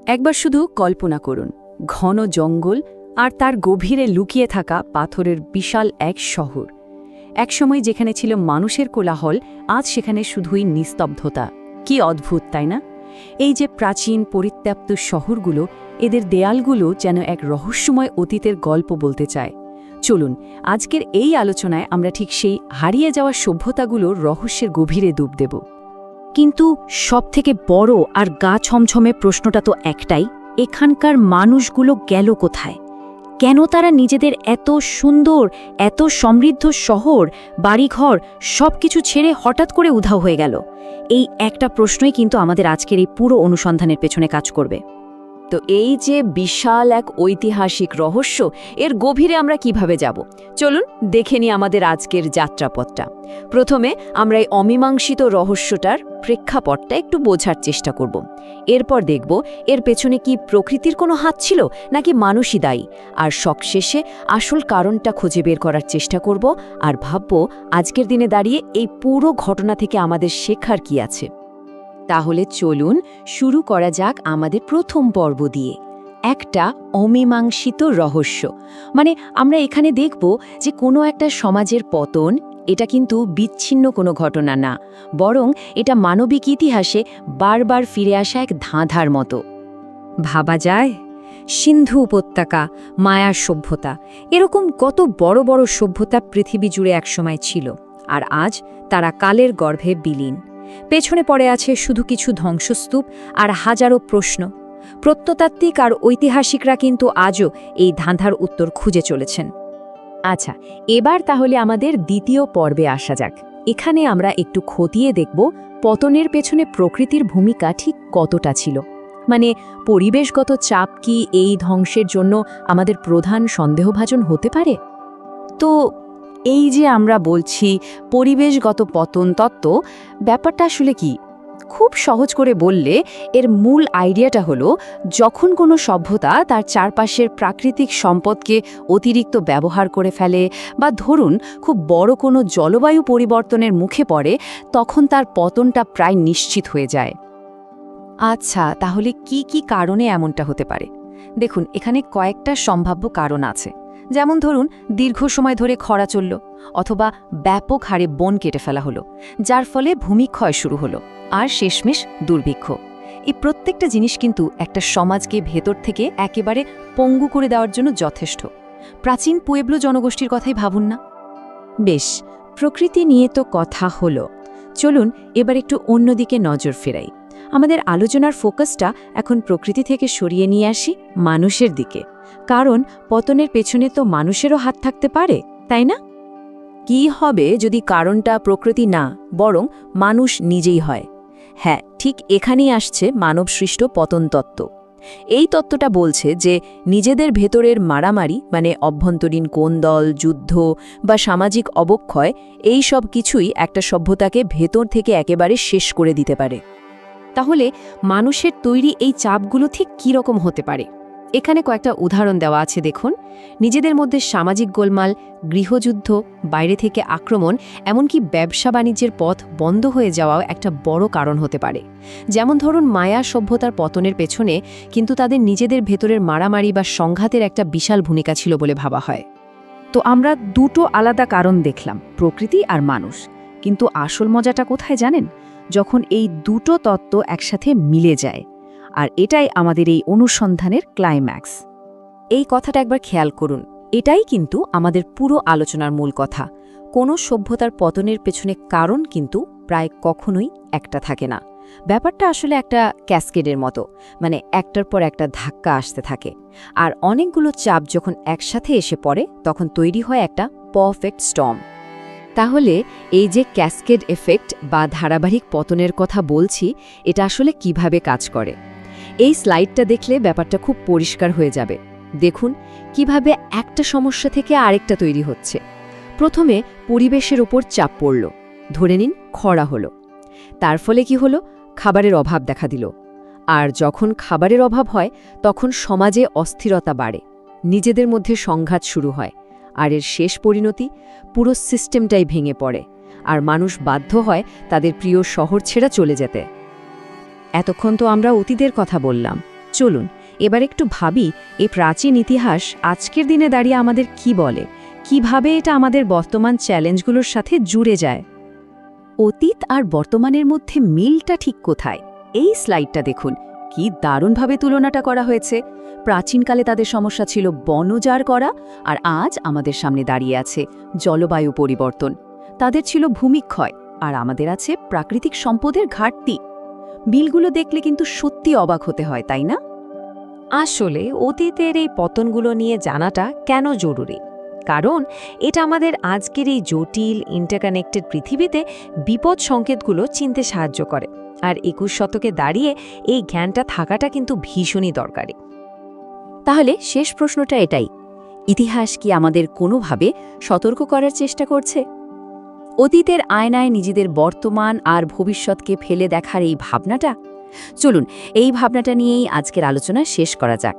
একবার শুধু কল্পনা করুন, ঘন জঙ্গল আর তার গভীরে লুকিয়ে থাকা পাথরের বিশাল এক শহর। একসময় যেখানে ছিল মানুষের কোলাহল, আজ সেখানে শুধুই নিস্তব্ধতা। কি অদ্ভুত, তাই না? এই যে প্রাচীন পরিত্যক্ত শহরগুলো, এদের দেয়ালগুলো যেন এক রহস্যময় অতীতের গল্প বলতে চায়। চলুন, আজকের এই আলোচনায় আমরা ঠিক সেই হারিয়ে যাওয়া সভ্যতাগুলোর রহস্যের গভীরে ডুব দেব। কিন্তু সবথেকে বড় আর গা ছমছমে প্রশ্নটা তো একটাই, এখানকার মানুষগুলো গেল কোথায়? কেন তারা নিজেদের এত সুন্দর, এত সমৃদ্ধ শহর, বাড়িঘর সবকিছু ছেড়ে হঠাৎ করে উধাও হয়ে গেল? এই একটা প্রশ্নই কিন্তু আমাদের আজকের এই পুরো অনুসন্ধানের পেছনে কাজ করবে। তো এই যে বিশাল এক ঐতিহাসিক রহস্য, এর গভীরে আমরা কিভাবে যাব? চলুন দেখে নিই আমাদের আজকের যাত্রাপথটা। প্রথমে আমরা এই অমীমাংসিত রহস্যটার প্রেক্ষাপটটা একটু বোঝার চেষ্টা করব। এরপর দেখব এর পেছনে কি প্রকৃতির কোনো হাত ছিল নাকি মানুষই দায়ী, আর সবশেষে আসল কারণটা খুঁজে বের করার চেষ্টা করব আর ভাবব আজকের দিনে দাঁড়িয়ে এই পুরো ঘটনা থেকে আমাদের শেখার কি আছে। তাহলে চলুন শুরু করা যাক আমাদের প্রথম পর্ব দিয়ে, একটা অমীমাংসিত রহস্য। মানে আমরা এখানে দেখব যে কোনো একটা সমাজের পতন, এটা কিন্তু বিচ্ছিন্ন কোনো ঘটনা না, বরং এটা মানবিক ইতিহাসে বারবার ফিরে আসা এক ধাঁধার মতো। ভাবা যায়, সিন্ধু উপত্যকা, মায়ার সভ্যতা, এরকম কত বড় বড় সভ্যতা পৃথিবী জুড়ে একসময় ছিল, আর আজ তারা কালের গর্ভে বিলীন। পেছনে পড়ে আছে শুধু কিছু ধ্বংসস্তূপ আর হাজারো প্রশ্ন। প্রত্নতাত্ত্বিক আর ঐতিহাসিকরা কিন্তু আজও এই ধাঁধার উত্তর খুঁজে চলেছেন। আচ্ছা, এবার তাহলে আমাদের দ্বিতীয় পর্বে আসা যাক। এখানে আমরা একটু খতিয়ে দেখব পতনের পেছনে প্রকৃতির ভূমিকা ঠিক কতটা ছিল। মানে পরিবেশগত চাপ কি এই ধ্বংসের জন্য আমাদের প্রধান সন্দেহভাজন হতে পারে? তো এই যে আমরা বলছি পরিবেশগত পতন তত্ত্ব, ব্যাপারটা আসলে কি? খুব সহজ করে বললে এর মূল আইডিয়াটা হলো, যখন কোনো সভ্যতা তার চারপাশের প্রাকৃতিক সম্পদকে অতিরিক্ত ব্যবহার করে ফেলে, বা ধরুন খুব বড় কোনো জলবায়ু পরিবর্তনের মুখে পড়ে, তখন তার পতনটা প্রায় নিশ্চিত হয়ে যায়। আচ্ছা, তাহলে কি কি কারণে এমনটা হতে পারে? দেখুন, এখানে কয়েকটা সম্ভাব্য কারণ আছে। যেমন ধরুন, দীর্ঘ সময় ধরে খরা চলল, অথবা ব্যাপক হারে বন কেটে ফেলা হলো, যার ফলে ভূমিক্ষয় শুরু হলো, আর শেষমেশ দুর্ভিক্ষ। এই প্রত্যেকটা জিনিস কিন্তু একটা সমাজকে ভেতর থেকে একেবারে পঙ্গু করে দেওয়ার জন্য যথেষ্ট। প্রাচীন পুয়েবলো জনগোষ্ঠীর কথাই ভাবুন না। বেশ, প্রকৃতি নিয়ে তো কথা হলো, চলুন এবার একটু অন্যদিকে নজর ফেরাই। আমাদের আলোচনার ফোকাসটা এখন প্রকৃতি থেকে সরিয়ে নিয়ে আসি মানুষের দিকে, কারণ পতনের পেছনে তো মানুষেরও হাত থাকতে পারে, তাই না? কি হবে যদি কারণটা প্রকৃতি না, বরং মানুষ নিজেই হয়? হ্যাঁ, ঠিক এখানেই আসছে মানবসৃষ্ট পতন তত্ত্ব। এই তত্ত্বটা বলছে যে নিজেদের ভেতরের মারামারি, মানে অভ্যন্তরীণ কোন্দল, যুদ্ধ বা সামাজিক অবক্ষয়, এই সব কিছুই একটা সভ্যতাকে ভেতর থেকে একেবারে শেষ করে দিতে পারে। তাহলে মানুষের তৈরি এই চাপগুলো ঠিক কী রকম হতে পারে? এখানে কয়েকটা উদাহরণ দেওয়া আছে, দেখুন। নিজেদের মধ্যে সামাজিক গোলমাল, গৃহযুদ্ধ, বাইরে থেকে আক্রমণ, এমনকি ব্যবসা বাণিজ্যের পথ বন্ধ হয়ে যাওয়াও একটা বড় কারণ হতে পারে। যেমন ধরুন, মায়া সভ্যতার পতনের পেছনে কিন্তু তাদের নিজেদের ভেতরের মারামারি বা সংঘাতের একটা বিশাল ভূমিকা ছিল বলে ভাবা হয়। তো আমরা দুটো আলাদা কারণ দেখলাম, প্রকৃতি আর মানুষ। কিন্তু আসল মজাটা কোথায় জানেন? যখন এই দুটো তত্ত্ব একসাথে মিলে যায়। আর এটাই আমাদের এই অনুসন্ধানের ক্লাইম্যাক্স। এই কথাটা একবার খেয়াল করুন, এটাই কিন্তু আমাদের পুরো আলোচনার মূল কথা। কোনো সভ্যতার পতনের পেছনে কারণ কিন্তু প্রায় কখনোই একটা থাকে না। ব্যাপারটা আসলে একটা ক্যাসকেডের মতো, মানে একটার পর একটা ধাক্কা আসতে থাকে। আর অনেকগুলো চাপ যখন একসাথে এসে পড়ে, তখন তৈরি হয় একটা পারফেক্ট স্টর্ম। তাহলে এই যে ক্যাসকেড এফেক্ট বা ধারাবাহিক পতনের কথা বলছি, এটা আসলে কিভাবে কাজ করে? এই স্লাইডটা দেখলে ব্যাপারটা খুব পরিষ্কার হয়ে যাবে। দেখুন কিভাবে একটা সমস্যা থেকে আরেকটা তৈরি হচ্ছে। প্রথমে পরিবেশের ওপর চাপ পড়ল, ধরে নিন খরা হলো। তার ফলে কি হলো? খাবারের অভাব দেখা দিল। আর যখন খাবারের অভাব হয়, তখন সমাজে অস্থিরতা বাড়ে, নিজেদের মধ্যে সংঘাত শুরু হয়, আর এর শেষ পরিণতি, পুরো সিস্টেমটাই ভেঙে পড়ে, আর মানুষ বাধ্য হয় তাদের প্রিয় শহর ছেড়ে চলে যেতে। এতক্ষণ তো আমরা অতীতের কথা বললাম, চলুন এবার একটু ভাবি এই প্রাচীন ইতিহাস আজকের দিনে দাঁড়িয়ে আমাদের কি বলে, কিভাবে এটা আমাদের বর্তমান চ্যালেঞ্জগুলোর সাথে জুড়ে যায়। অতীত আর বর্তমানের মধ্যে মিলটা ঠিক কোথায়? এই স্লাইডটা দেখুন, কি দারুণভাবে তুলনাটা করা হয়েছে। প্রাচীনকালে তাদের সমস্যা ছিল বনজার করা, আর আজ আমাদের সামনে দাঁড়িয়ে আছে জলবায়ু পরিবর্তন। তাদের ছিল ভূমিক্ষয়, আর আমাদের আছে প্রাকৃতিক সম্পদের ঘাটতি। বিলগুলো দেখলে কিন্তু সত্যি অবাক হতে হয়, তাই না? আসলে অতীতের এই পতনগুলো নিয়ে জানাটা কেন জরুরি? কারণ এটা আমাদের আজকের এই জটিল ইন্টারকানেক্টেড পৃথিবীতে বিপদ সংকেতগুলো চিনতে সাহায্য করে। আর ২১ শতকে দাঁড়িয়ে এই জ্ঞানটা থাকাটা কিন্তু ভীষণই দরকারি। তাহলে শেষ প্রশ্নটা এটাই, ইতিহাস কি আমাদের কোনোভাবে সতর্ক করার চেষ্টা করছে? অতীতের আয়নায় নিজেদের বর্তমান আর ভবিষ্যৎকে ফেলে দেখার এই ভাবনাটা, চলুন এই ভাবনাটা নিয়েই আজকের আলোচনা শেষ করা যাক।